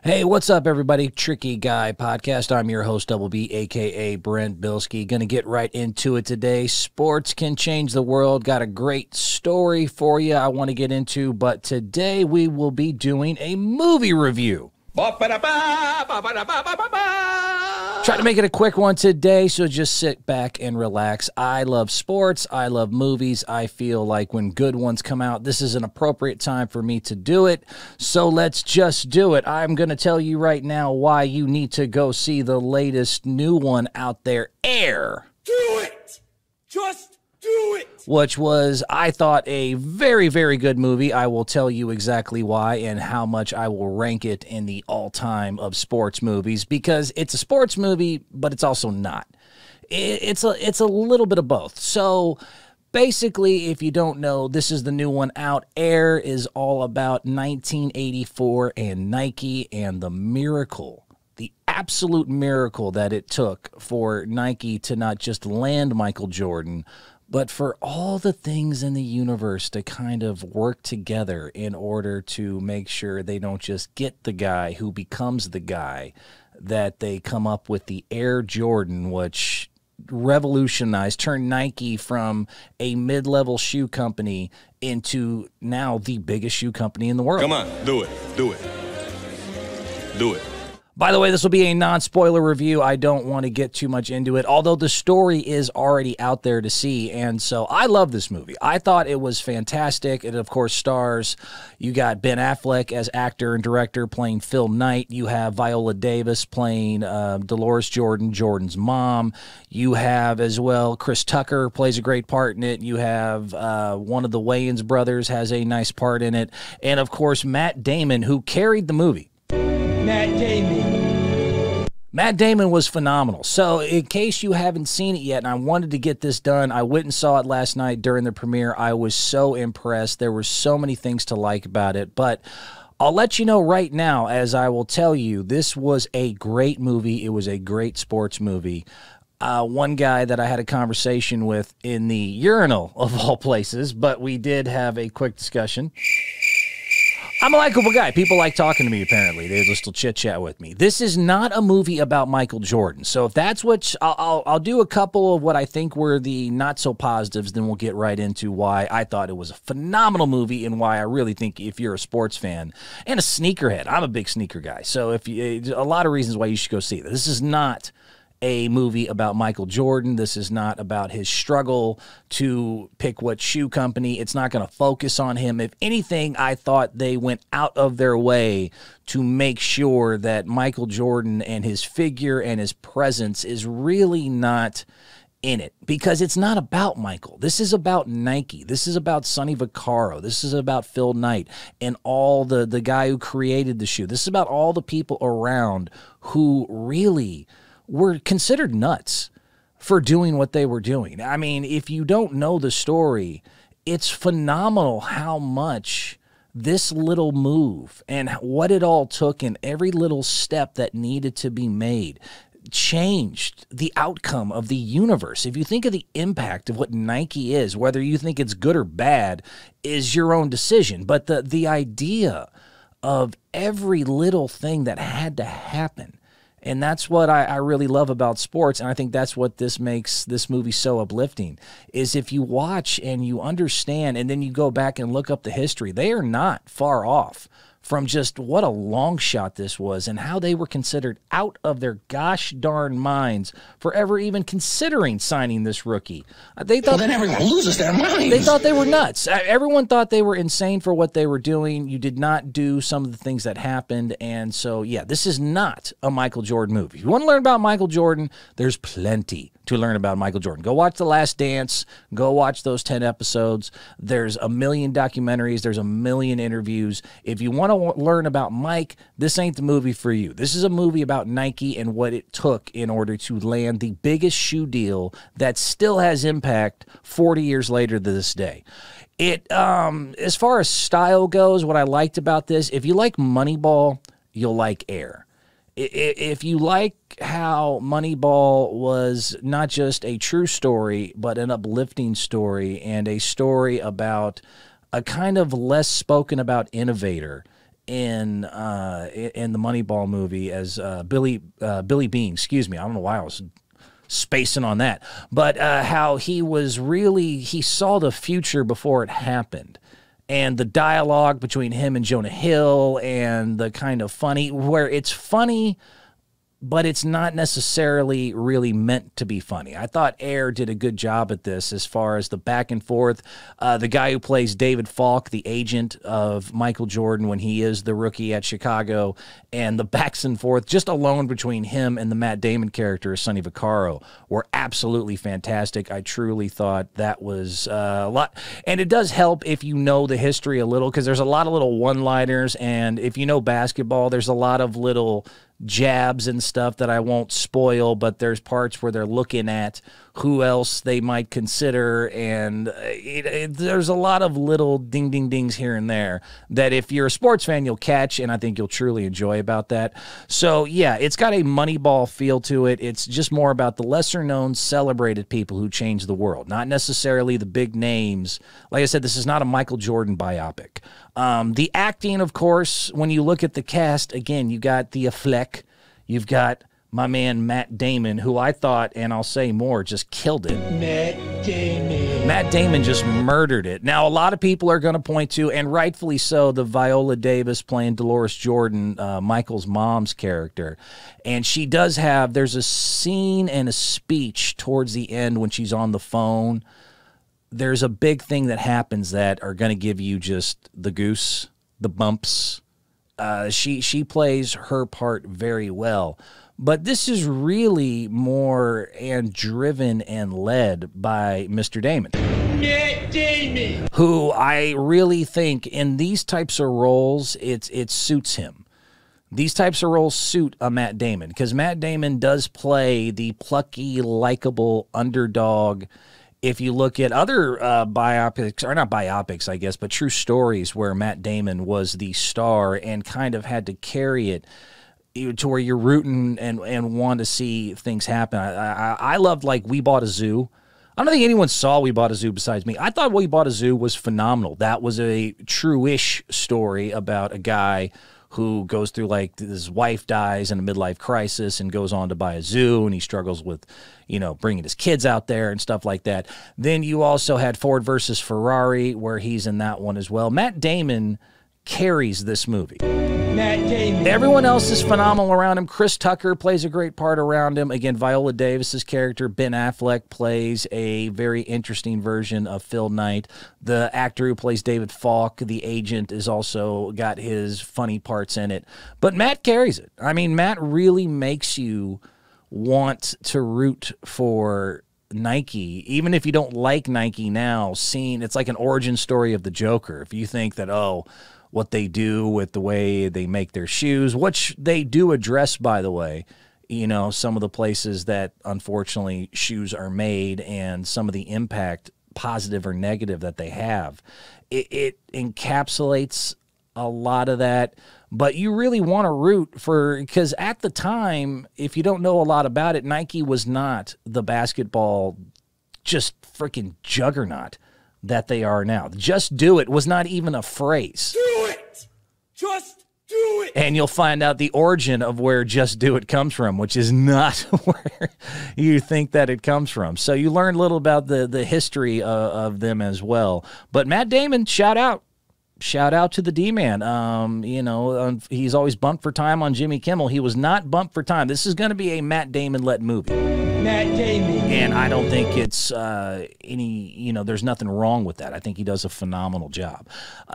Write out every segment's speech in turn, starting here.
Hey, what's up, everybody? Tricky Guy Podcast. I'm your host, Double B, a.k.a. Brent Bilski. Going to get right into it today. Sports can change the world. Got a great story for you I want to get into, but today we will be doing a movie review. Try to make it a quick one today, so just sit back and relax. I love sports. I love movies. I feel like when good ones come out, this is an appropriate time for me to do it. So let's just do it. I'm going to tell you right now why you need to go see the latest new one out there, Air. Do it! Just do it! Which was, I thought, a very, very good movie. I will tell you exactly why and how much I will rank it in the all-time of sports movies, because it's a sports movie, but it's also not. It's a little bit of both. So basically, if you don't know, this is the new one out. Air is all about 1984 and Nike and the miracle, the absolute miracle that it took for Nike to not just land Michael Jordan, but for all the things in the universe to kind of work together in order to make sure they don't just get the guy who becomes the guy, that they come up with the Air Jordan, which revolutionized, turned Nike from a mid-level shoe company into now the biggest shoe company in the world. Come on, do it, do it, do it. By the way, this will be a non-spoiler review. I don't want to get too much into it, although the story is already out there to see, and so I love this movie. I thought it was fantastic. It, of course, stars, you got Ben Affleck as actor and director playing Phil Knight. You have Viola Davis playing Dolores Jordan, Jordan's mom. You have, as well, Chris Tucker plays a great part in it. You have one of the Wayans brothers has a nice part in it. And, of course, Matt Damon, who carried the movie. Matt Damon was phenomenal. So in case you haven't seen it yet, and I wanted to get this done, I went and saw it last night during the premiere. I was so impressed. There were so many things to like about it. But I'll let you know right now, as I will tell you, this was a great movie. It was a great sports movie. One guy that I had a conversation with in the urinal, of all places, but we did have a quick discussion. I'm a likable guy. People like talking to me, apparently. They just will chit-chat with me. This is not a movie about Michael Jordan. So if that's what... I'll do a couple of what I think were the not-so-positives, then we'll get right into why I thought it was a phenomenal movie and why I really think if you're a sports fan and a sneakerhead, I'm a big sneaker guy. So if you, a lot of reasons why you should go see this. This is not a movie about Michael Jordan. This is not about his struggle to pick what shoe company. It's not going to focus on him. If anything, I thought they went out of their way to make sure that Michael Jordan and his figure and his presence is really not in it, because it's not about Michael. This is about Nike. This is about Sonny Vaccaro. This is about Phil Knight and all the guy who created the shoe. This is about all the people around who really were considered nuts for doing what they were doing. I mean, if you don't know the story, it's phenomenal how much this little move and what it all took and every little step that needed to be made changed the outcome of the universe. If you think of the impact of what Nike is, whether you think it's good or bad is your own decision, but the idea of every little thing that had to happen. And that's what I really love about sports, and I think that's what this makes this movie so uplifting, is if you watch and you understand and then you go back and look up the history, they are not far off from just what a long shot this was and how they were considered out of their gosh darn minds for ever even considering signing this rookie. They thought, well, then everyone loses their minds. They thought they were nuts. Everyone thought they were insane for what they were doing. You did not do some of the things that happened. And so, yeah, this is not a Michael Jordan movie. If you want to learn about Michael Jordan, there's plenty to learn about Michael Jordan. Go watch The Last Dance. Go watch those 10 episodes. There's a million documentaries. There's a million interviews. If you want to learn about Mike, this ain't the movie for you. This is a movie about Nike and what it took in order to land the biggest shoe deal that still has impact 40 years later to this day. It, as far as style goes, what I liked about this, if you like Moneyball, you'll like Air. If you like how Moneyball was not just a true story, but an uplifting story and a story about a kind of less spoken about innovator in the Moneyball movie as Billy Bean. Excuse me, I don't know why I was spacing on that, but how he saw the future before it happened. And the dialogue between him and Jonah Hill, and the kind of funny, where it's funny, but it's not necessarily really meant to be funny. I thought Air did a good job at this as far as the back and forth. The guy who plays David Falk, the agent of Michael Jordan when he is the rookie at Chicago, and the backs and forth just alone between him and the Matt Damon character, Sonny Vaccaro, were absolutely fantastic. I truly thought that was a lot. And it does help if you know the history a little, because there's a lot of little one-liners, and if you know basketball, there's a lot of little jabs and stuff that I won't spoil, but there's parts where they're looking at who else they might consider, and there's a lot of little ding-ding-dings here and there that if you're a sports fan, you'll catch, and I think you'll truly enjoy about that. So, yeah, it's got a Moneyball feel to it. It's just more about the lesser-known, celebrated people who changed the world, not necessarily the big names. Like I said, this is not a Michael Jordan biopic. The acting, of course, when you look at the cast, again, you got the Affleck, you've got my man Matt Damon, who I thought, and I'll say more, just killed it. Matt Damon just murdered it. Now, a lot of people are going to point to, and rightfully so, the Viola Davis playing Dolores Jordan, Michael's mom's character. And she does have, there's a scene and a speech towards the end when she's on the phone. There's a big thing that happens that are going to give you just the goose, the bumps. She plays her part very well. But this is really more and driven and led by Mr. Damon. Matt Damon! Who I really think in these types of roles, it suits him. These types of roles suit a Matt Damon, because Matt Damon does play the plucky, likable underdog. If you look at other biopics, or not biopics, I guess, but true stories where Matt Damon was the star and kind of had to carry it to where you're rooting and want to see things happen. I loved, like, We Bought a Zoo. I don't think anyone saw We Bought a Zoo besides me. I thought We Bought a Zoo was phenomenal. That was a true-ish story about a guy who goes through, like, his wife dies in a midlife crisis and goes on to buy a zoo, and he struggles with, you know, bringing his kids out there and stuff like that. Then you also had Ford versus Ferrari, where he's in that one as well. Matt Damon carries this movie. Matt Damon. Everyone else is phenomenal around him. Chris Tucker plays a great part around him. Again, Viola Davis's character, Ben Affleck, plays a very interesting version of Phil Knight. The actor who plays David Falk, the agent, is also got his funny parts in it. But Matt carries it. I mean, Matt really makes you want to root for Nike, even if you don't like Nike now. It's like an origin story of the Joker. If you think that, oh, what they do with the way they make their shoes, which they do address, by the way, you know, some of the places that unfortunately shoes are made and some of the impact, positive or negative, that they have. It encapsulates a lot of that, but you really want to root for, because at the time, if you don't know a lot about it, Nike was not the basketball just freaking juggernaut that they are now. Just do it was not even a phrase. Do it! Just do it! And you'll find out the origin of where just do it comes from, which is not where you think that it comes from. So you learn a little about the history of them as well. But Matt Damon, shout out. Shout out to the D-Man. You know, he's always bumped for time on Jimmy Kimmel. He was not bumped for time. This is going to be a Matt Damon-led movie. Matt Damon. And I don't think it's you know, there's nothing wrong with that. I think he does a phenomenal job.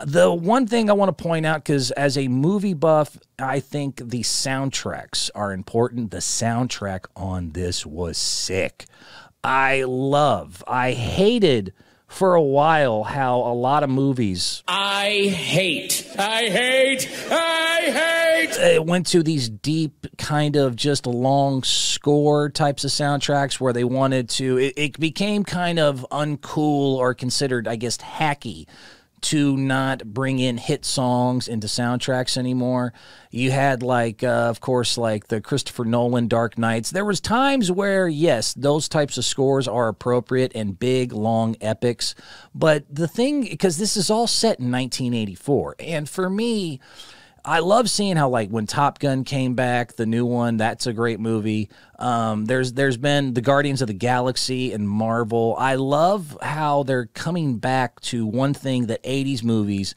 The one thing I want to point out, because as a movie buff, I think the soundtracks are important. The soundtrack on this was sick. I hated for a while how a lot of movies it went to these deep, kind of just long score types of soundtracks where they wanted to, it became kind of uncool or considered, I guess, hacky to not bring in hit songs into soundtracks anymore. You had, like, of course, like the Christopher Nolan Dark Knights. There was times where, yes, those types of scores are appropriate and big, long epics. But the thing, because this is all set in 1984, and for me, I love seeing how, like, when Top Gun came back, the new one, that's a great movie. There's been the Guardians of the Galaxy and Marvel. I love how they're coming back to one thing that 80s movies,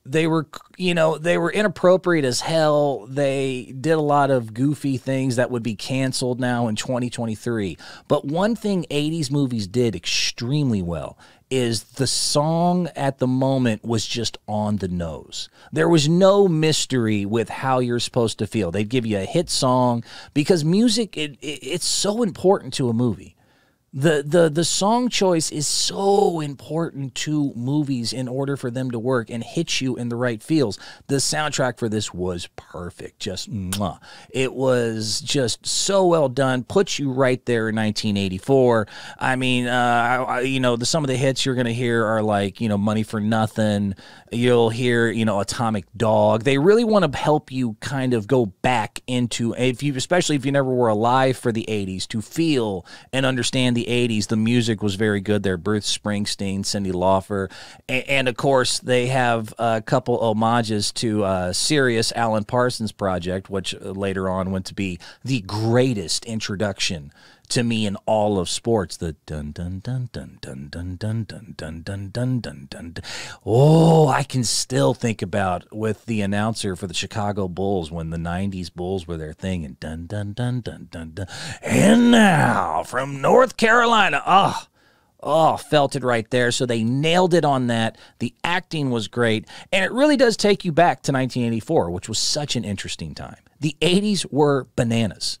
they were inappropriate as hell. They did a lot of goofy things that would be canceled now in 2023. But one thing 80s movies did extremely well is the song at the moment was just on the nose. There was no mystery with how you're supposed to feel. They'd give you a hit song because music, it's so important to a movie. The song choice is so important to movies in order for them to work and hit you in the right feels. The soundtrack for this was perfect. Just mwah. It was just so well done. Puts you right there in 1984. I mean, some of the hits you're going to hear are like, Money for Nothing. You'll hear, Atomic Dog. They really want to help you kind of go back into, especially if you never were alive for the 80s, to feel and understand the 80s. The music was very good there. Bruce Springsteen, Cyndi Lauper, and of course they have a couple homages to Sirius Alan Parsons Project, which later on went to be the greatest introduction to me in all of sports. The dun dun dun dun dun dun dun dun dun dun dun dun dun. Oh, I can still think about with the announcer for the Chicago Bulls when the '90s Bulls were their thing, and dun dun dun dun dun dun. And now from North Carolina, felt it right there. So they nailed it on that. The acting was great, and it really does take you back to 1984, which was such an interesting time. The '80s were bananas.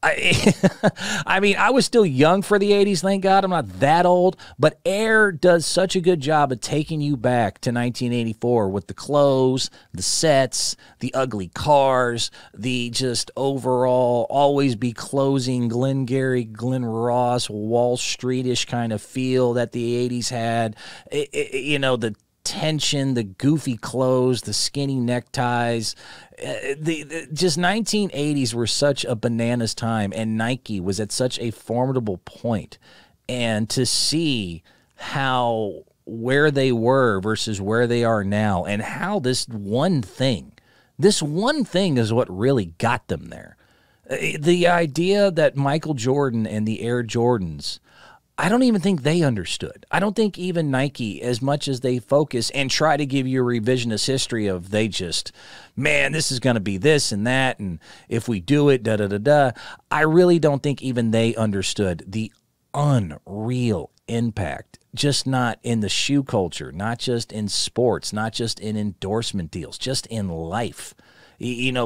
I mean, I was still young for the 80s, thank God. I'm not that old. But Air does such a good job of taking you back to 1984 with the clothes, the sets, the ugly cars, the just overall always be closing Glengarry, Glen Ross, Wall Street-ish kind of feel that the 80s had. The tension, the goofy clothes, the skinny neckties. Just 1980s were such a bananas time, and Nike was at such a formidable point. And to see where they were versus where they are now, and how this one thing is what really got them there. The idea that Michael Jordan and the Air Jordans, I don't even think they understood. I don't think even Nike, as much as they focus and try to give you a revisionist history of this is going to be this and that, and if we do it, da-da-da-da, I really don't think even they understood the unreal impact, just not in the shoe culture, not just in sports, not just in endorsement deals, just in life.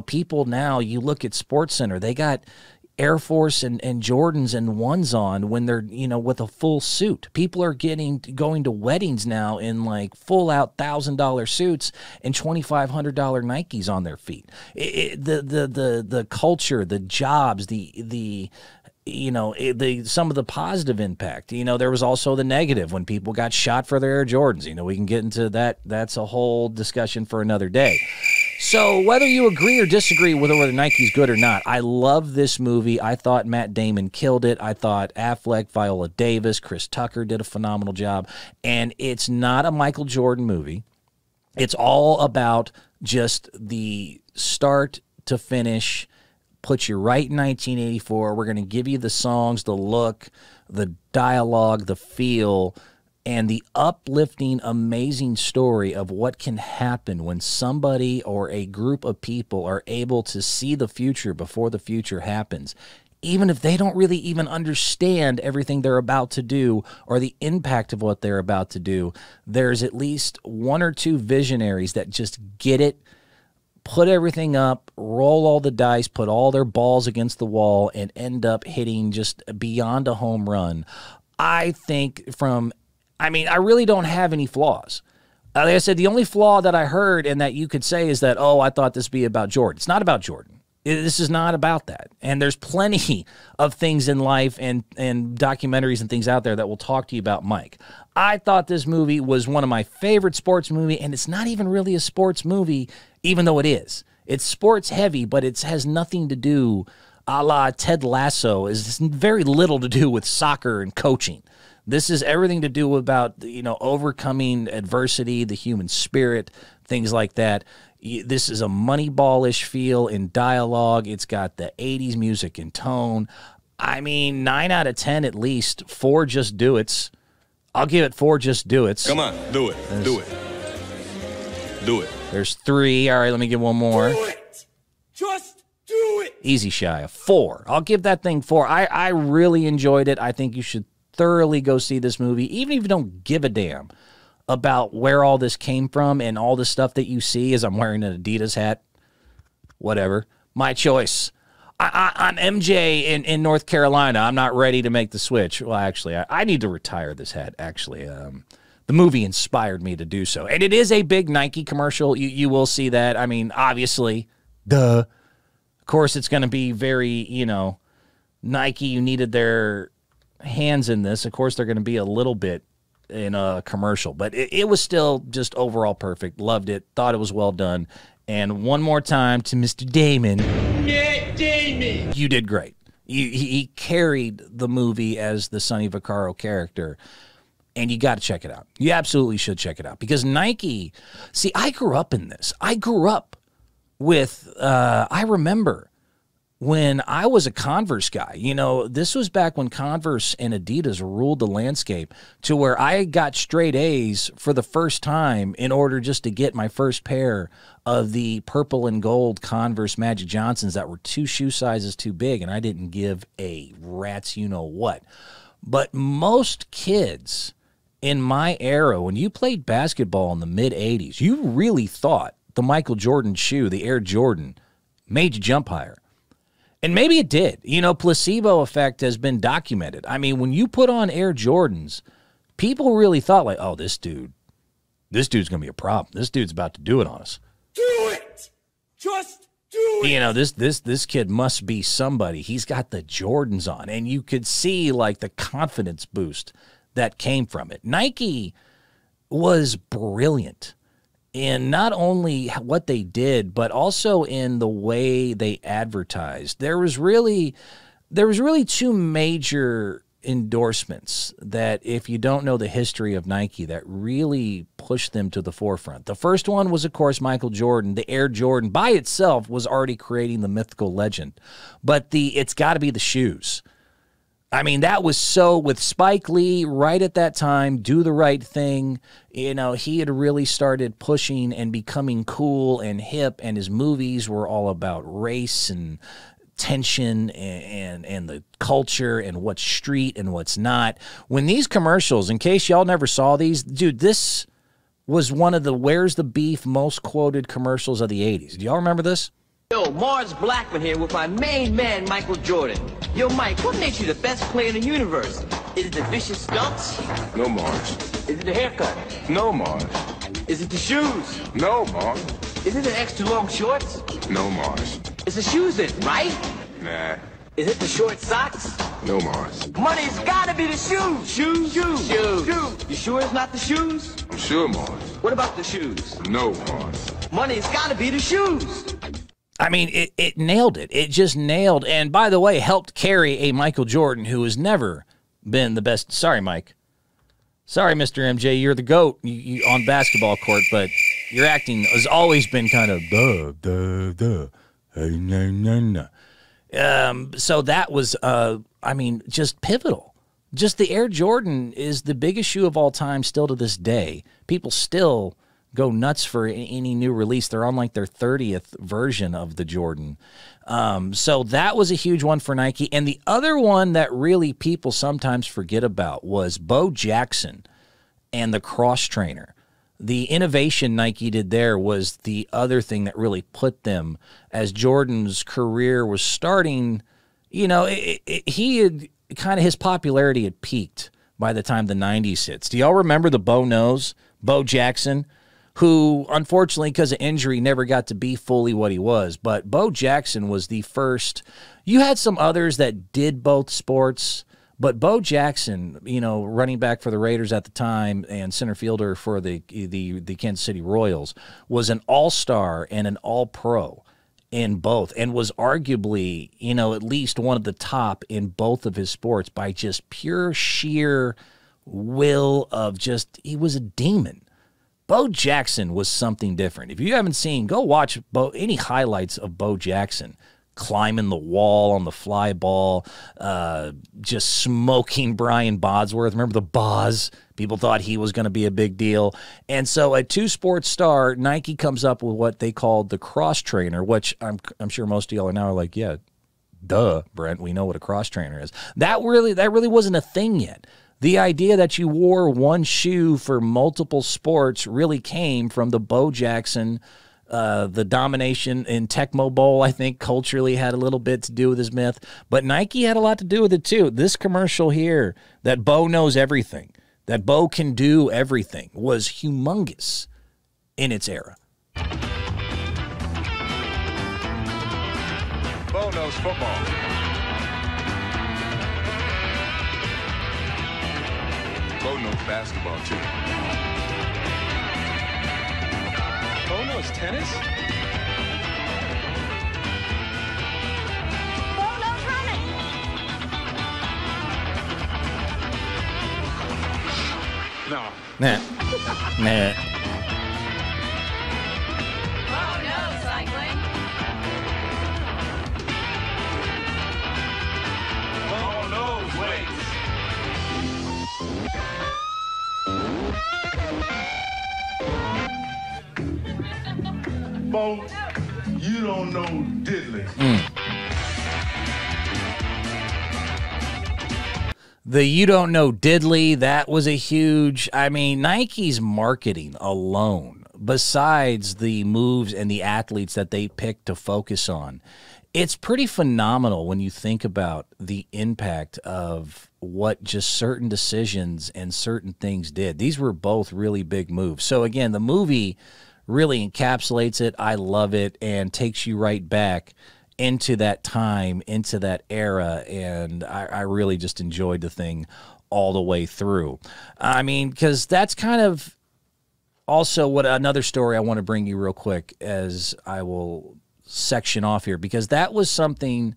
People now, you look at SportsCenter, they got Air Force and Jordans and ones on when they're, with a full suit. People are going to weddings now in like full out $1,000 suits and $2,500 Nikes on their feet. The culture, the jobs, some of the positive impact. There was also the negative when people got shot for their Air Jordans. We can get into that. That's a whole discussion for another day. So whether you agree or disagree with whether Nike's good or not, I love this movie. I thought Matt Damon killed it. I thought Affleck, Viola Davis, Chris Tucker did a phenomenal job. And it's not a Michael Jordan movie. It's all about just the start to finish, put you right in 1984. We're going to give you the songs, the look, the dialogue, the feel, and the uplifting, amazing story of what can happen when somebody or a group of people are able to see the future before the future happens. Even if they don't really even understand everything they're about to do or the impact of what they're about to do, there's at least one or two visionaries that just get it, put everything up, roll all the dice, put all their balls against the wall, and end up hitting just beyond a home run. I think I really don't have any flaws. Like I said, the only flaw that I heard and that you could say is that, I thought this would be about Jordan. It's not about Jordan. This is not about that. And there's plenty of things in life and documentaries and things out there that will talk to you about Mike. I thought this movie was one of my favorite sports movies, and it's not even really a sports movie, even though it is. It's sports heavy, but it has nothing to do, a la Ted Lasso, is very little to do with soccer and coaching. This is everything to do about, overcoming adversity, the human spirit, things like that. This is a Moneyball-ish feel in dialogue. It's got the 80s music and tone. I mean, 9 out of 10 at least. 4 just do it's. I'll give it 4 just do it's. Come on, do it. Do it. Do it. There's 3. All right, let me give one more. Do it. Just do it. Easy shy of 4. I'll give that thing 4. I really enjoyed it. I think you should thoroughly go see this movie, even if you don't give a damn about where all this came from and all the stuff that you see as I'm wearing an Adidas hat. Whatever. My choice. I'm MJ in North Carolina. I'm not ready to make the switch. Well, actually, I need to retire this hat, actually. The movie inspired me to do so. And it is a big Nike commercial. You will see that. I mean, obviously, duh. Of course, it's going to be very, you know, Nike, you needed their hands in this. Of course, they're going to be a little bit in a commercial. But it was still just overall perfect. Loved it. Thought it was well done. And one more time to Mr. Damon. Yeah, Damon. You did great. He carried the movie as the Sonny Vaccaro character. And you got to check it out. You absolutely should check it out. Because Nike, see, I grew up in this. I grew up with, I remember when I was a Converse guy. You know, this was back when Converse and Adidas ruled the landscape, to where I got straight A's for the first time in order just to get my first pair of the purple and gold Converse Magic Johnsons that were 2 shoe sizes too big, and I didn't give a rat's you-know-what. But most kids in my era, when you played basketball in the mid-'80s, you really thought the Michael Jordan shoe, the Air Jordan, made you jump higher. And maybe it did. You know, placebo effect has been documented. I mean, when you put on Air Jordans, people really thought like, oh, this dude's going to be a problem. This dude's about to do it on us. Do it. Just do it. You know, this kid must be somebody. He's got the Jordans on. And you could see like the confidence boost that came from it. Nike was brilliant in not only what they did, but also in the way they advertised. There was really 2 major endorsements that, if you don't know the history of Nike, that really pushed them to the forefront. The first one was, of course, Michael Jordan. The Air Jordan by itself was already creating the mythical legend. But it's got to be the shoes. I mean, that was so, with Spike Lee right at that time, Do the Right Thing, you know, he had really started pushing and becoming cool and hip, and his movies were all about race and tension and the culture and what's street and what's not. When these commercials, in case y'all never saw these, dude, this was one of the Where's the Beef most quoted commercials of the 80s. Do y'all remember this? Yo, Mars Blackman here with my main man, Michael Jordan. Yo, Mike, what makes you the best player in the universe? Is it the vicious stunts? No, Mars. Is it the haircut? No, Mars. Is it the shoes? No, Mars. Is it the extra long shorts? No, Mars. It's the shoes then, right? Nah. Is it the short socks? No, Mars. Money's gotta be the shoes. Shoes. You sure it's not the shoes? I'm sure, Mars. What about the shoes? No, Mars. Money's gotta be the shoes. I mean, it nailed it. It just nailed, and by the way, helped carry a Michael Jordan who has never been the best. Sorry, Mike. Sorry, Mr. MJ, you're the GOAT you on basketball court, but your acting has always been kind of so that was, I mean, just pivotal. Just the Air Jordan is the biggest shoe of all time still to this day. People still go nuts for any new release. They're on like their 30th version of the Jordan. So that was a huge one for Nike. And the other one that really people sometimes forget about was Bo Jackson and the cross trainer. The innovation Nike did there was the other thing that really put them, as Jordan's career was starting, you know, he had kind of, his popularity had peaked by the time the 90s hits. Do y'all remember the Bo Nose, Bo Jackson, who, unfortunately, because of injury, never got to be fully what he was. But Bo Jackson was the first. You had some others that did both sports, but Bo Jackson, you know, running back for the Raiders at the time and center fielder for the Kansas City Royals, was an all-star and an all-pro in both, and was arguably, you know, at least one of the top in both of his sports by just pure sheer will of just, he was a demon. Bo Jackson was something different. If you haven't seen, go watch any highlights of Bo Jackson climbing the wall on the fly ball, just smoking Brian Bosworth. Remember the Boz? People thought he was going to be a big deal. And so at Two Sports Star, Nike comes up with what they called the cross trainer, which I'm sure most of y'all are now like, yeah, duh, Brent, we know what a cross trainer is. That really wasn't a thing yet. The idea that you wore one shoe for multiple sports really came from the Bo Jackson. The domination in Tecmo Bowl, I think, culturally had a little bit to do with his myth. But Nike had a lot to do with it, too. This commercial here, that Bo knows everything, that Bo can do everything, was humongous in its era. Bo knows football. Bo knows basketball, too. Bo knows tennis? Bo knows running. No. Nah. Nah. Bo knows cycling. Bo knows weights. Bo, you don't know diddly. The you don't know diddly, that was a huge, I mean, Nike's marketing alone, besides the moves and the athletes that they picked to focus on, it's pretty phenomenal when you think about the impact of what just certain decisions and certain things did. These were both really big moves. So again, the movie really encapsulates it. I love it and takes you right back into that time, into that era, and I really just enjoyed the thing all the way through. I mean, because that's kind of also what another story I want to bring you real quick as I will section off here, because that was something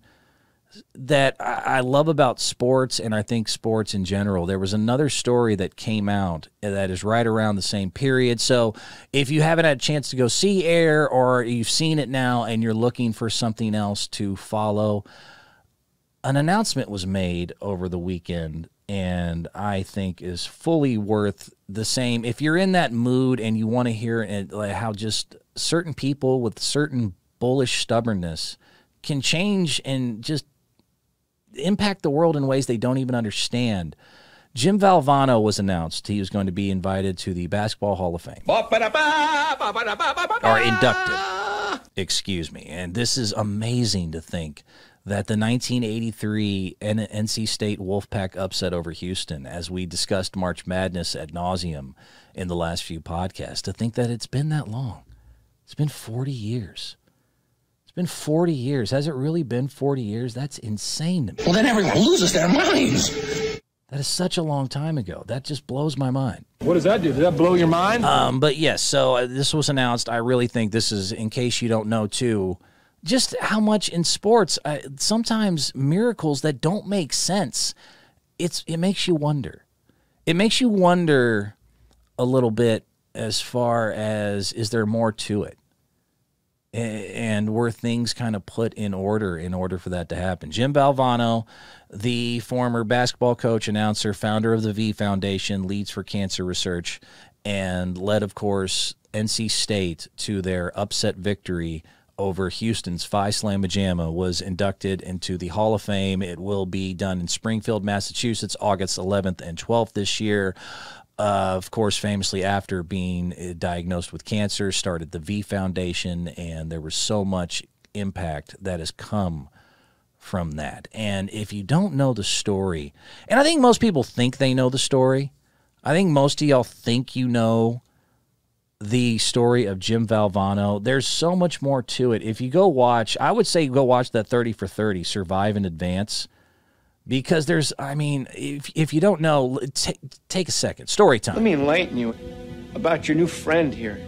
that I love about sports, and I think sports in general. There was another story that came out that is right around the same period. So if you haven't had a chance to go see Air, or you've seen it now and you're looking for something else to follow, an announcement was made over the weekend, and I think is fully worth the same. If you're in that mood and you want to hear how just certain people with certain bullish stubbornness can change and just impact the world in ways they don't even understand. Jim Valvano was announced. He was going to be invited to the Basketball Hall of Fame. Or inducted, excuse me. And this is amazing to think that the 1983 NC State Wolfpack upset over Houston, as we discussed March Madness ad nauseum in the last few podcasts, to think that it's been that long. It's been 40 years. It's been 40 years. Has it really been 40 years? That's insane to me. Well, then everyone loses their minds. That is such a long time ago. That just blows my mind. What does that do? Does that blow your mind? But yes, so this was announced. I really think this is, in case you don't know too, just how much in sports, sometimes miracles that don't make sense, it makes you wonder. It makes you wonder a little bit as far as, is there more to it? And were things kind of put in order for that to happen? Jim Valvano, the former basketball coach, announcer, founder of the V Foundation, leads for cancer research, and led, of course, NC State to their upset victory over Houston's Phi Slamma Jamma, was inducted into the Hall of Fame. It will be done in Springfield, Massachusetts, August 11th and 12th this year. Of course, famously after being diagnosed with cancer, started the V Foundation, and there was so much impact that has come from that. And if you don't know the story, and I think most people think they know the story, I think most of y'all think you know the story of Jim Valvano. There's so much more to it. If you go watch, I would say go watch that 30 for 30, Survive and Advance. Because there's, I mean, if you don't know, take a second. Story time. Let me enlighten you about your new friend here,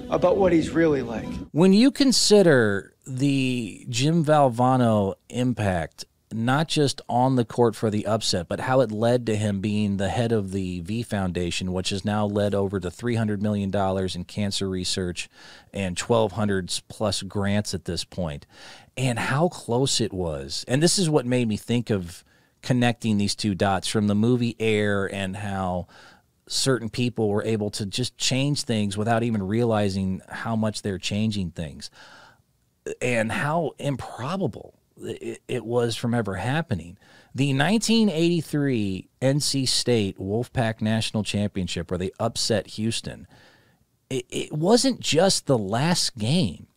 about what he's really like. When you consider the Jim Valvano impact not just on the court for the upset, but how it led to him being the head of the V Foundation, which has now led over to $300 million in cancer research and 1,200 plus grants at this point, and how close it was. And this is what made me think of connecting these two dots from the movie Air, and how certain people were able to just change things without even realizing how much they're changing things, and how improbable it was from ever happening. The 1983 NC State Wolfpack National Championship, where they upset Houston, it wasn't just the last game.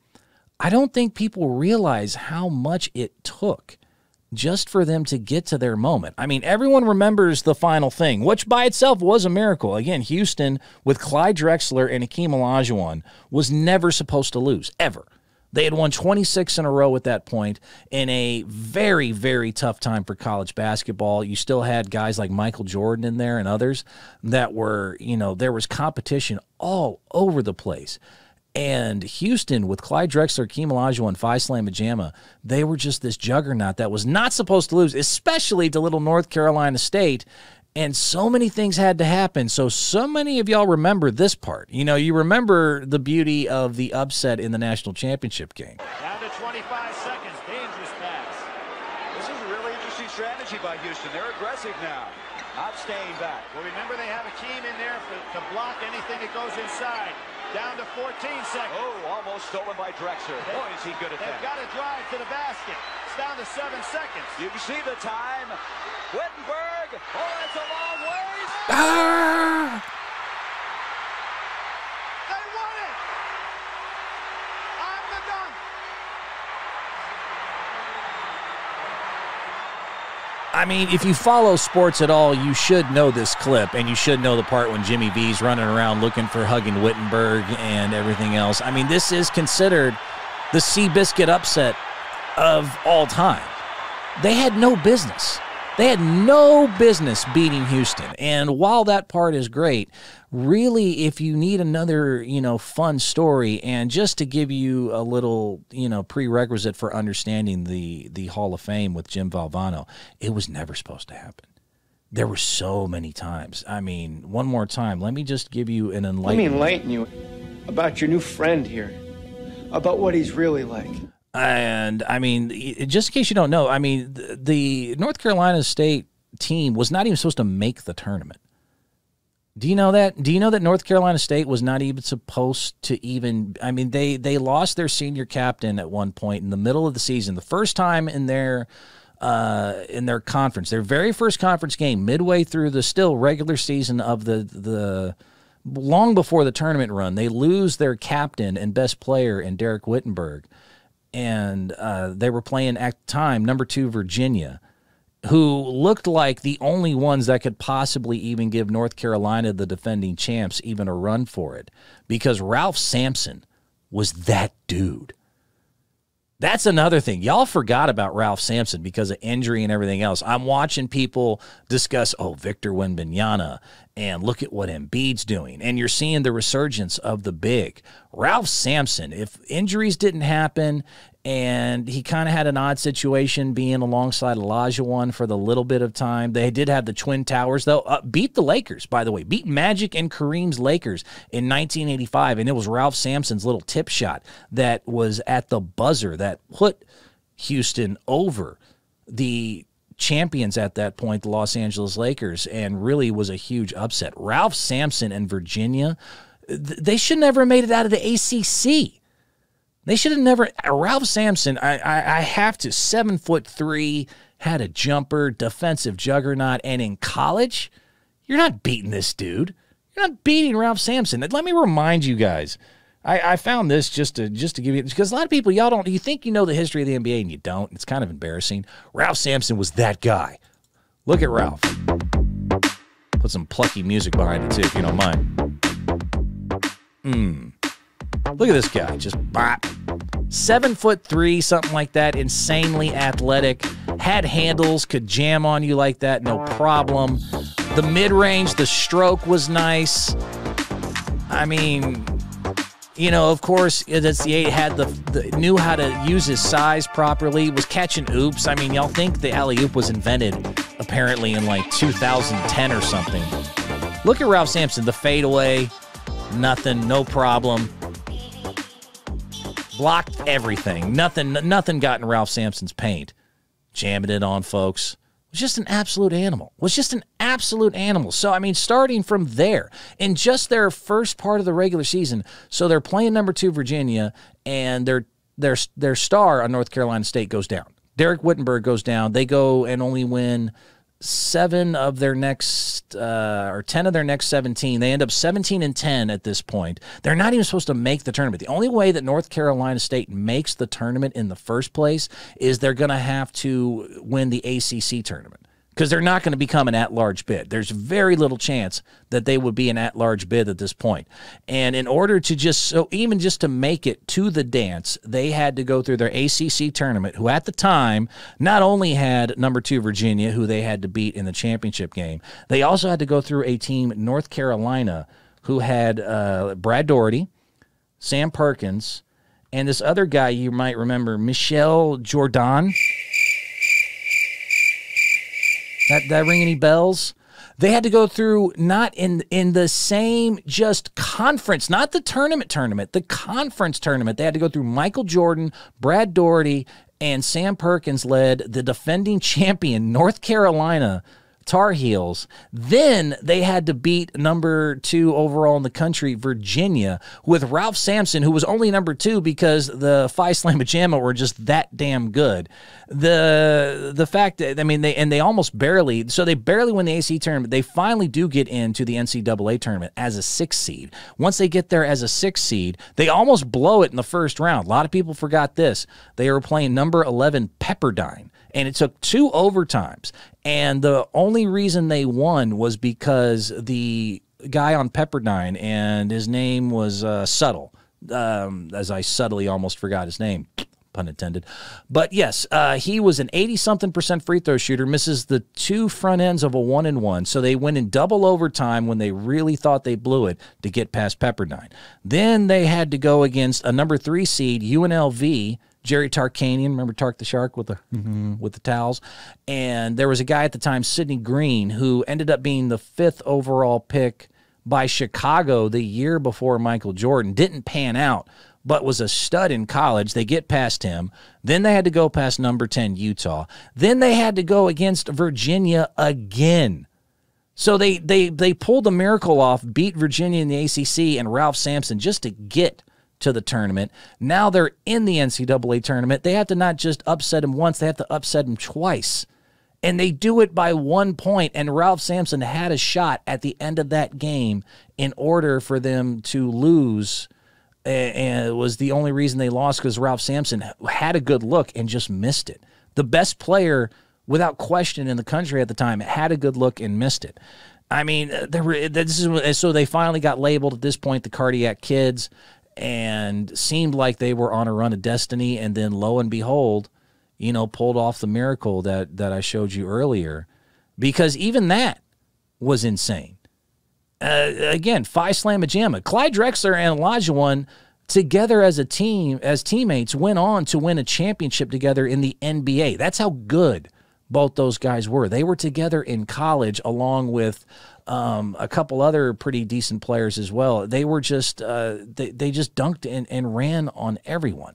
I don't think people realize how much it took just for them to get to their moment. I mean, everyone remembers the final thing, which by itself was a miracle. Again, Houston with Clyde Drexler and Hakeem Olajuwon was never supposed to lose, ever. They had won 26 in a row at that point in a very, very tough time for college basketball. You still had guys like Michael Jordan in there and others that were, there was competition all over the place. And Houston, with Clyde Drexler, Hakeem Olajuwon, Phi Slamma Jamma, they were just this juggernaut that was not supposed to lose, especially to little North Carolina State. And so many things had to happen. So many of y'all remember this part. You remember the beauty of the upset in the national championship game. Down to 25 seconds. Dangerous pass. This is a really interesting strategy by Houston. They're aggressive now, not staying back. Well, remember, they have Hakeem in there to block anything that goes inside. Down to 14 seconds. Oh, almost stolen by Drexler. Boy, is he good at that. They've got to drive to the basket. It's down to 7 seconds. You can see the time. Wittenberg. Oh, that's a long ways. They won it. On the dunk. I mean, if you follow sports at all, you should know this clip, and you should know the part when Jimmy V's running around looking for hugging Wittenberg and everything else. I mean, this is considered the Seabiscuit upset of all time. They had no business. They had no business beating Houston. And while that part is great, really, if you need another, fun story, and just to give you a little, prerequisite for understanding the Hall of Fame with Jim Valvano, it was never supposed to happen. There were so many times. I mean, one more time, let me just give you an enlightenment. Let me enlighten you about your new friend here, about what he's really like. And, I mean, just in case you don't know, I mean, the North Carolina State team was not even supposed to make the tournament. Do you know that? Do you know that North Carolina State was not even supposed to even – I mean, they lost their senior captain at one point in the middle of the season, the first time in their conference, their very first conference game, midway through the still regular season of the long before the tournament run. They lose their captain and best player in Derek Wittenberg. And they were playing at the time number 2 Virginia, who looked like the only ones that could possibly even give North Carolina, the defending champs, even a run for it, because Ralph Sampson was that dude. That's another thing. Y'all forgot about Ralph Sampson because of injury and everything else. I'm watching people discuss, Victor Wembanyama, and look at what Embiid's doing. And you're seeing the resurgence of the big. Ralph Sampson, if injuries didn't happen, and he kind of had an odd situation being alongside Olajuwon for the little bit of time. They did have the Twin Towers, though. Beat the Lakers, by the way. Beat Magic and Kareem's Lakers in 1985, and it was Ralph Sampson's little tip shot that was at the buzzer that put Houston over the champions at that point, the Los Angeles Lakers, and really was a huge upset. Ralph Sampson and Virginia, they should never have made it out of the ACC. They should have never. Ralph Sampson, I have to, 7'3", had a jumper, defensive juggernaut, and in college, you're not beating this dude. You're not beating Ralph Sampson. Let me remind you guys. I found this just to give you, because a lot of people, you think you know the history of the NBA and you don't. It's kind of embarrassing. Ralph Sampson was that guy. Look at Ralph. Put some plucky music behind it too, if you don't mind. Look at this guy, just 7'3", something like that, insanely athletic, had handles, could jam on you like that, no problem. The mid-range, the stroke was nice. I mean, Of course, that's the 8 had knew how to use his size properly, was catching oops. I mean, y'all think the alley-oop was invented apparently in like 2010 or something. Look at Ralph Sampson, the fadeaway, nothing, no problem. Blocked everything. Nothing got in Ralph Sampson's paint. Jamming it on folks. Was just an absolute animal. So, I mean, starting from there, in just their first part of the regular season, so they're playing number 2 Virginia, and their star on North Carolina State goes down. Derek Wittenberg goes down. They go and only win 10 of their next 17. They end up 17-10 at this point. They're not even supposed to make the tournament. The only way that North Carolina State makes the tournament in the first place is they're going to have to win the ACC tournament, because they're not going to become an at-large bid. There's very little chance that they would be an at-large bid at this point. And in order to even just to make it to the dance, they had to go through their ACC tournament, who at the time not only had number 2 Virginia, who they had to beat in the championship game, they also had to go through a team, North Carolina, who had Brad Daugherty, Sam Perkins, and this other guy you might remember, Michel Jordan. That ring any bells? They had to go through, not in the same just conference, not the tournament, the conference tournament. They had to go through Michael Jordan, Brad Daugherty, and Sam Perkins led the defending champion North Carolina Tar Heels. Then they had to beat number 2 overall in the country, Virginia, with Ralph Sampson, who was only number 2 because the Phi Slamma Jamma were just that damn good. The fact that, I mean, they almost barely, so they barely win the AC tournament. They finally do get into the NCAA tournament as a 6th seed. Once they get there as a 6th seed, they almost blow it in the first round. A lot of people forgot this. They were playing number 11 Pepperdine, and it took 2 overtimes. And the only reason they won was because the guy on Pepperdine, and his name was Subtle, as I subtly almost forgot his name, pun intended. But yes, he was an 80-something% free throw shooter, misses the 2 front ends of a 1-and-1. So they went in double overtime when they really thought they blew it to get past Pepperdine. Then they had to go against a number 3 seed, UNLV, Jerry Tarkanian, remember Tark the Shark with the towels? And there was a guy at the time, Sidney Green, who ended up being the 5th overall pick by Chicago the year before Michael Jordan. Didn't pan out, but was a stud in college. They get past him. Then they had to go past number 10 Utah. Then they had to go against Virginia again. So they pulled the miracle off, beat Virginia in the ACC and Ralph Sampson just to get to the tournament. Now they're in the NCAA tournament. They have to not just upset him once, they have to upset him twice. And they do it by 1 point, and Ralph Sampson had a shot at the end of that game in order for them to lose, and it was the only reason they lost because Ralph Sampson had a good look and just missed it. The best player, without question, in the country at the time had a good look and missed it. I mean, so they finally got labeled at this point the Cardiac Kids, and seemed like they were on a run of destiny, and then lo and behold, pulled off the miracle that I showed you earlier, because even that was insane. Again, Phi Slamma Jamma. Clyde Drexler and Olajuwon together as a team, as teammates, went on to win a championship together in the NBA. That's how good both those guys were. They were together in college along with a couple other pretty decent players as well. They were just they just dunked and ran on everyone.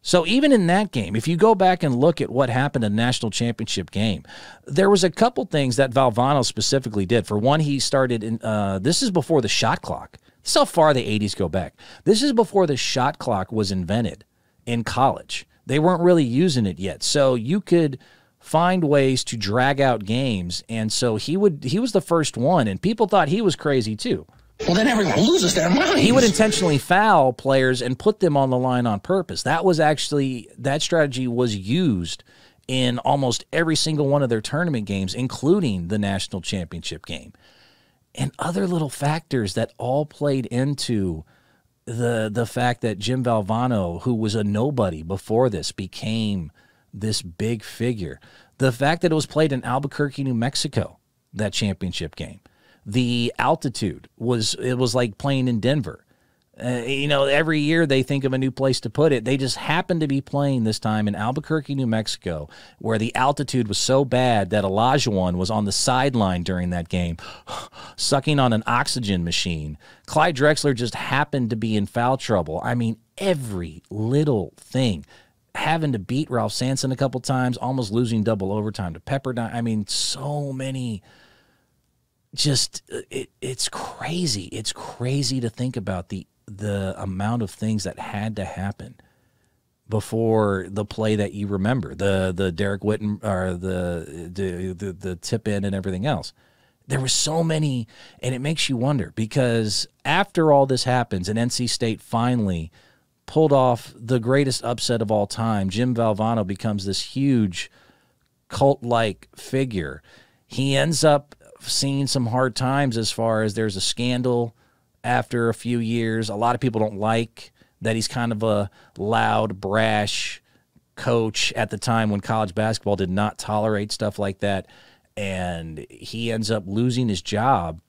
So even in that game, if you go back and look at what happened in the national championship game, there was a couple things that Valvano specifically did. For one, he started in this is before the shot clock. This is how far the 80s go back. This is before the shot clock was invented in college. They weren't really using it yet. So you could find ways to drag out games, and so he was the first one, and people thought he was crazy too. Well, then everyone loses their minds. He would intentionally foul players and put them on the line on purpose. That strategy was used in almost every single one of their tournament games, including the national championship game. And other little factors that all played into the fact that Jim Valvano, who was a nobody before this, became this big figure. The fact that it was played in Albuquerque, New Mexico, that championship game. The altitude was like playing in Denver. Every year they think of a new place to put it. They just happened to be playing this time in Albuquerque, New Mexico, where the altitude was so bad that Olajuwon was on the sideline during that game, sucking on an oxygen machine. Clyde Drexler just happened to be in foul trouble. I mean, every little thing. Having to beat Ralph Sampson a couple times, almost losing double overtime to Pepperdine. I mean, so many. It's crazy. It's crazy to think about the amount of things that had to happen before the play that you remember, the Derek Whitten, or the tip in and everything else. There were so many, and it makes you wonder, because after all this happens and NC State finally pulled off the greatest upset of all time, Jim Valvano becomes this huge cult-like figure. He ends up seeing some hard times as far as there's a scandal after a few years. A lot of people don't like that he's kind of a loud, brash coach at the time when college basketball did not tolerate stuff like that. And he ends up losing his job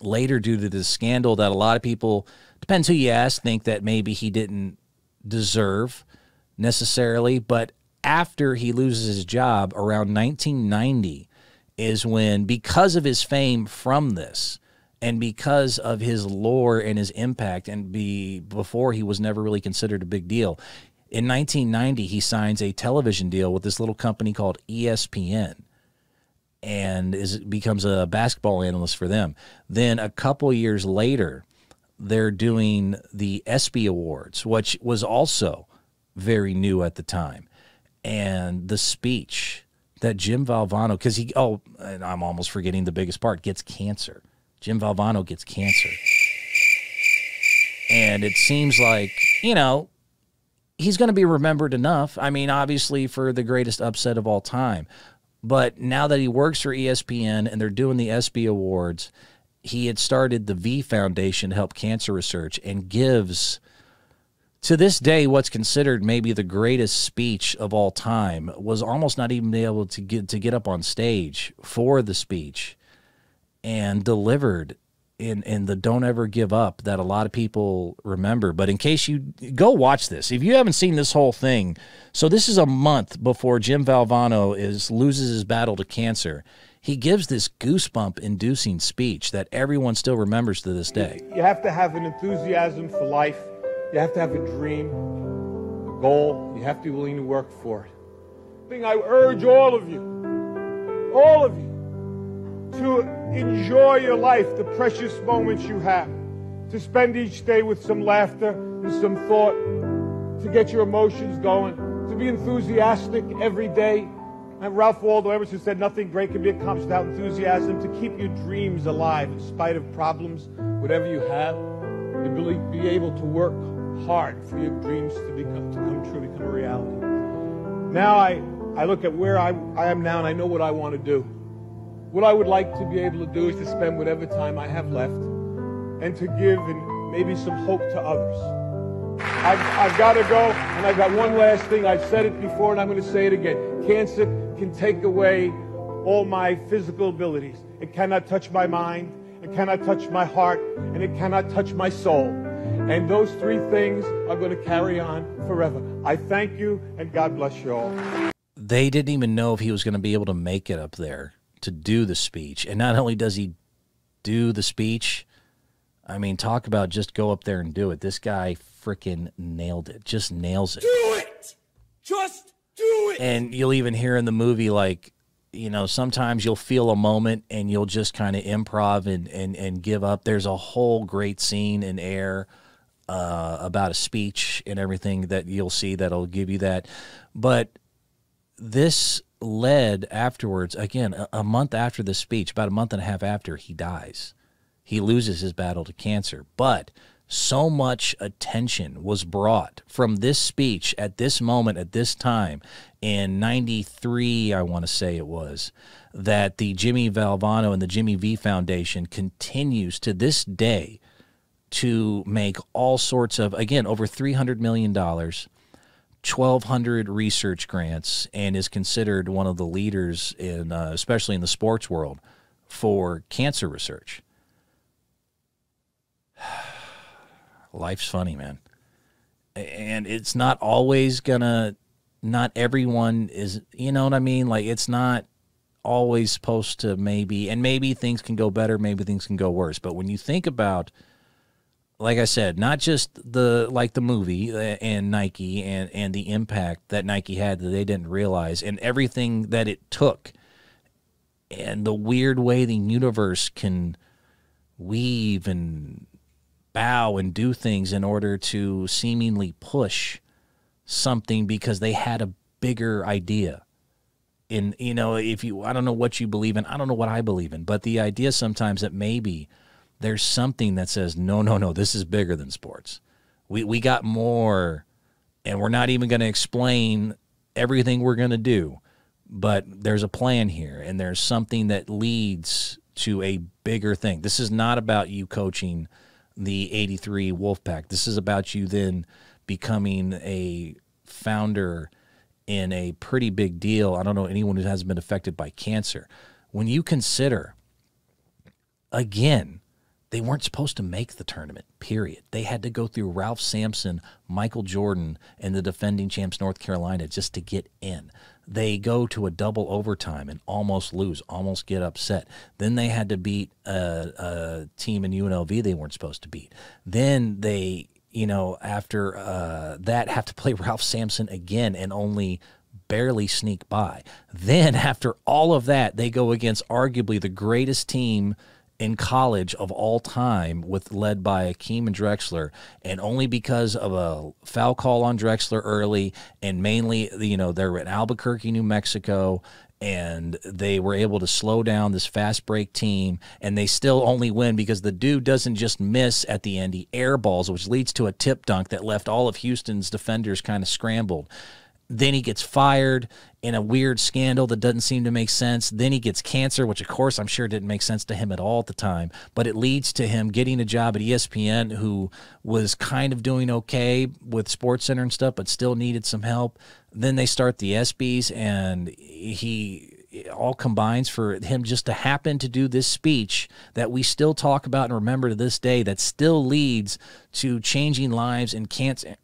later due to this scandal that a lot of people, depends who you ask, think that maybe he didn't deserve necessarily. But after he loses his job around 1990 is when, because of his fame from this, and because of his lore and his impact, and before he was never really considered a big deal, in 1990 he signs a television deal with this little company called ESPN, and becomes a basketball analyst for them. Then a couple years later, they're doing the ESPY Awards, which was also very new at the time. And the speech that Jim Valvano, because and I'm almost forgetting the biggest part, gets cancer. Jim Valvano gets cancer. And it seems like, he's going to be remembered enough. I mean, obviously for the greatest upset of all time. But now that he works for ESPN and they're doing the ESPY Awards, he had started the V Foundation to help cancer research, and gives, to this day, what's considered maybe the greatest speech of all time. Was almost not even able to get up on stage for the speech, and delivered in the Don't Ever Give Up that a lot of people remember. But in case you go watch this, if you haven't seen this whole thing, so this is a month before Jim Valvano loses his battle to cancer. He gives this goosebump-inducing speech that everyone still remembers to this day. You have to have an enthusiasm for life. You have to have a dream, a goal. You have to be willing to work for it. I urge all of you, to enjoy your life, the precious moments you have, to spend each day with some laughter and some thought, to get your emotions going, to be enthusiastic every day. And Ralph Waldo Emerson said nothing great can be accomplished without enthusiasm. To keep your dreams alive in spite of problems, whatever you have, to be able to work hard for your dreams to come true, become a reality. Now I look at where I am now, and I know what I want to do. What I would like to be able to do is to spend whatever time I have left and to give and maybe some hope to others. I've got to go, and I've got one last thing. I've said it before, and I'm going to say it again. Cancer can take away all my physical abilities. It cannot touch my mind, it cannot touch my heart, and it cannot touch my soul. And those three things are going to carry on forever. I thank you, and God bless you all. They didn't even know if he was going to be able to make it up there to do the speech. And not only does he do the speech, I mean, talk about just go up there and do it. This guy freaking nailed it. Just nails it. Do it! Just do it! And you'll even hear in the movie, like, sometimes you'll feel a moment and you'll just kind of improv and give up. There's a whole great scene in Air about a speech and everything that you'll see that'll give you that. But this led afterwards, again, a month after the speech, about a month and a half after, he dies. He loses his battle to cancer. But so much attention was brought from this speech at this moment, at this time, in 93, I want to say it was, that the Jimmy Valvano and the Jimmy V Foundation continues to this day to make all sorts of, again, over $300 million, 1,200 research grants, and is considered one of the leaders in, especially in the sports world, for cancer research. life's funny, man. And it's not always gonna, not everyone is, you know what I mean? Like, it's not always supposed to maybe things can go better, maybe things can go worse. But when you think about, like I said, not just the movie and Nike and the impact that Nike had that they didn't realize, and everything that it took, and the weird way the universe can weave and bow and do things in order to seemingly push something because they had a bigger idea. And, you know, I don't know what you believe in, I don't know what I believe in, but the idea sometimes that maybe there's something that says, no, this is bigger than sports. We got more, and we're not even going to explain everything we're going to do, but there's a plan here, and there's something that leads to a bigger thing. This is not about you coaching the 83 Wolfpack. This is about you then becoming a founder in a pretty big deal. I don't know anyone who hasn't been affected by cancer. When you consider, again, they weren't supposed to make the tournament, period. They had to go through Ralph Sampson, Michael Jordan, and the defending champs North Carolina just to get in. They go to a double overtime and almost lose, almost get upset. Then they had to beat a team in UNLV they weren't supposed to beat. Then they, you know, after that have to play Ralph Sampson again and only barely sneak by. Then after all of that, they go against arguably the greatest team in college of all time, led by Akeem and Drexler, and only because of a foul call on Drexler early, and mainly, you know, they're in Albuquerque, New Mexico, and they were able to slow down this fast break team, and they still only win because the dude doesn't just miss at the end, he airballs, which leads to a tip dunk that left all of Houston's defenders kind of scrambled. Then he gets fired in a weird scandal that doesn't seem to make sense. Then he gets cancer, which, of course, I'm sure didn't make sense to him at all at the time. But it leads to him getting a job at ESPN, who was kind of doing okay with SportsCenter and stuff, but still needed some help. Then they start the ESPYs, and it all combines for him just to happen to do this speech that we still talk about and remember to this day that still leads to changing lives and cancer.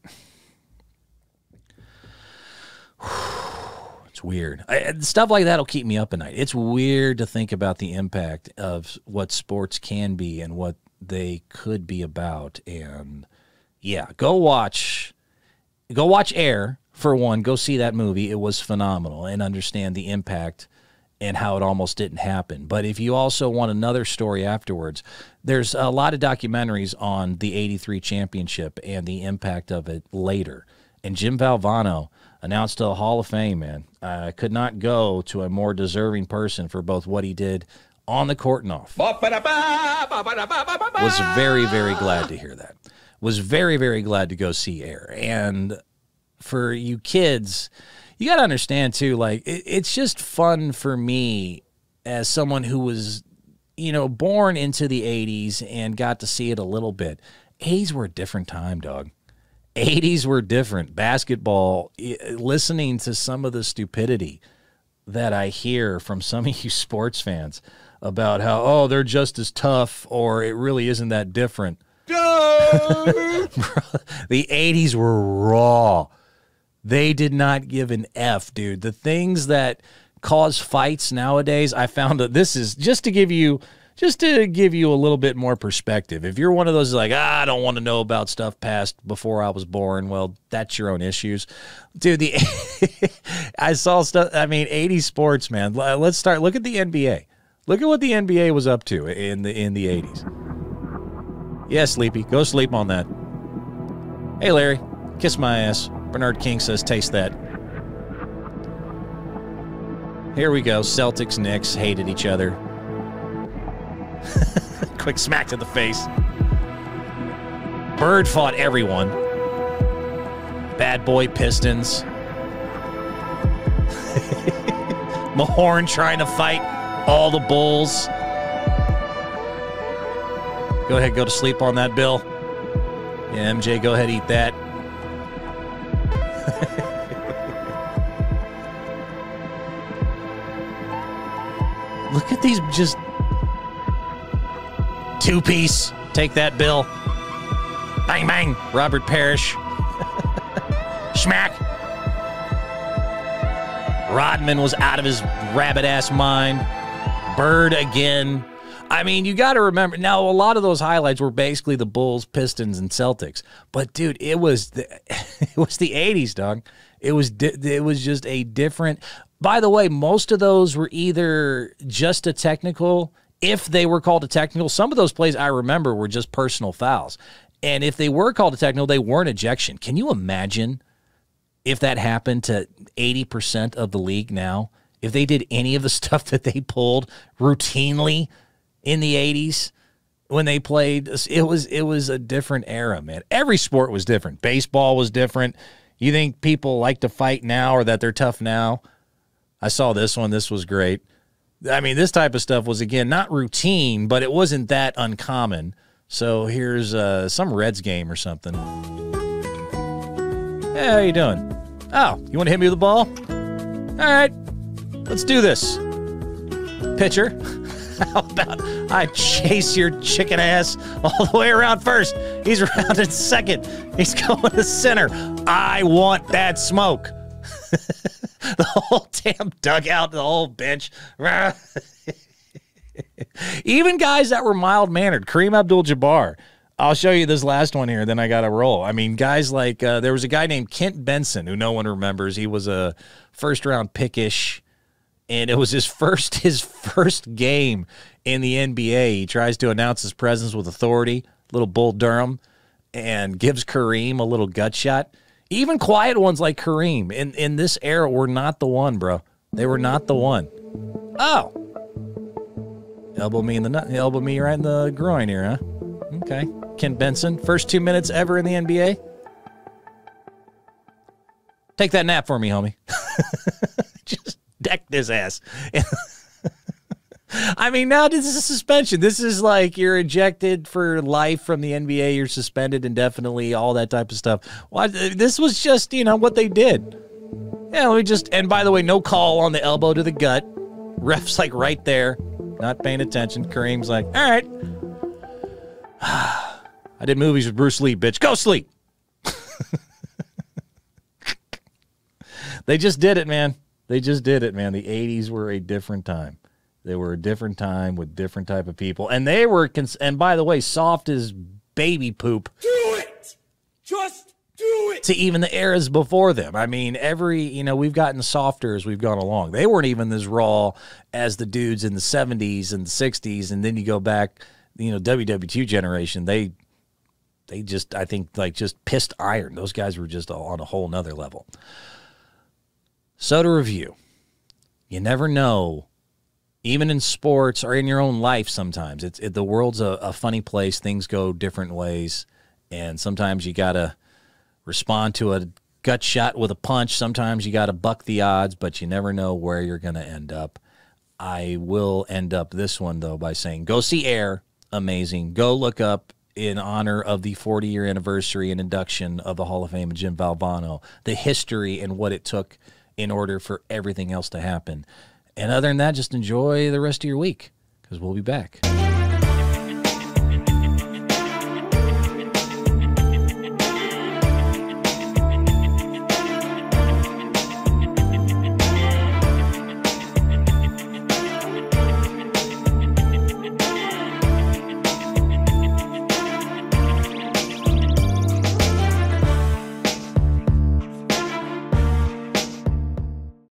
It's weird. Stuff like that will keep me up at night. It's weird to think about the impact of what sports can be and what they could be about. And yeah, go watch Air for one. Go see that movie. It was phenomenal, and understand the impact and how it almost didn't happen. But if you also want another story afterwards, there's a lot of documentaries on the 83 championship and the impact of it later. And Jim Valvano announced to the Hall of Fame, man. I could not go to a more deserving person for both what he did on the court and off. Was very, very glad to hear that. Was very, very glad to go see Air. And for you kids, you got to understand, too, like, it's just fun for me as someone who was, you know, born into the 80s and got to see it a little bit. 80s were a different time, dog. 80s were different. Basketball, listening to some of the stupidity that I hear from some of you sports fans about how, oh, they're just as tough, or it really isn't that different. The 80s were raw. They did not give an F, dude. The things that cause fights nowadays, I found that this is just to give you a little bit more perspective. If you're one of those like, I don't want to know about stuff past before I was born, well, that's your own issues. Dude, I saw stuff, I mean, 80s sports, man. Let's start. Look at the NBA. Look at what the NBA was up to in the 80s. Yeah, Sleepy. Go sleep on that. Hey, Larry. Kiss my ass. Bernard King says, taste that. Here we go. Celtics, Knicks hated each other. Quick smack to the face. Bird fought everyone. Bad boy Pistons. Mahorn trying to fight all the Bulls. Go ahead, go to sleep on that, Bill. Yeah, MJ, go ahead, eat that. Look at these just... Two-piece. Take that, Bill. Bang, bang. Robert Parrish. Schmack. Rodman was out of his rabbit-ass mind. Bird again. I mean, you got to remember, now a lot of those highlights were basically the Bulls, Pistons, and Celtics. But, dude, it was the 80s, dog. It was just a different. By the way, most of those were either just a technical, if they were called a technical. Some of those plays I remember were just personal fouls. And if they were called a technical, they weren't ejection. Can you imagine if that happened to 80% of the league now? If they did any of the stuff that they pulled routinely in the 80s when they played, it was a different era, man. Every sport was different. Baseball was different. You think people like to fight now or that they're tough now? I saw this one. This was great. I mean, this type of stuff was, again, not routine, but it wasn't that uncommon. So here's some Reds game or something. Hey, how you doing? Oh, you want to hit me with the ball? All right, let's do this. Pitcher. How about I chase your chicken ass all the way around first? He's around at second. He's going to center. I want that smoke. The whole damn dugout, the whole bench. Even guys that were mild-mannered. Kareem Abdul-Jabbar. I'll show you this last one here, then I got to roll. I mean, guys like, there was a guy named Kent Benson, who no one remembers. He was a first-round pick-ish. And it was his first game in the NBA. He tries to announce his presence with authority, little Bull Durham, and gives Kareem a little gut shot. Even quiet ones like Kareem in this era were not the one, bro. They were not the one. Oh. Elbow me right in the groin here, huh? Okay. Ken Benson, first 2 minutes ever in the NBA. Take that nap for me, homie. Just decked his ass. I mean, now this is a suspension. This is like you're ejected for life from the NBA. You're suspended indefinitely, all that type of stuff. Well, this was just, what they did. Yeah, let me just, and by the way, no call on the elbow to the gut. Ref's like right there, not paying attention. Kareem's like, all right. I did movies with Bruce Lee, bitch. Go sleep. They just did it, man. They just did it, man. The 80s were a different time. They were a different time with different type of people. And they were, and by the way, soft as baby poop. Do it! Just do it! To even the eras before them. I mean, we've gotten softer as we've gone along. They weren't even as raw as the dudes in the 70s and the 60s. And then you go back, WW2 generation, they just, I think, like just pissed iron. Those guys were just on a whole nother level. So to review, you never know, even in sports or in your own life sometimes. The world's a funny place. Things go different ways, and sometimes you got to respond to a gut shot with a punch. Sometimes you got to buck the odds, but you never know where you're going to end up. I will end up this one, though, by saying go see Air. Amazing. Go look up, in honor of the 40-year anniversary and induction of the Hall of Fame of Jim Valvano, the history and what it took in order for everything else to happen. And other than that, just enjoy the rest of your week, because we'll be back.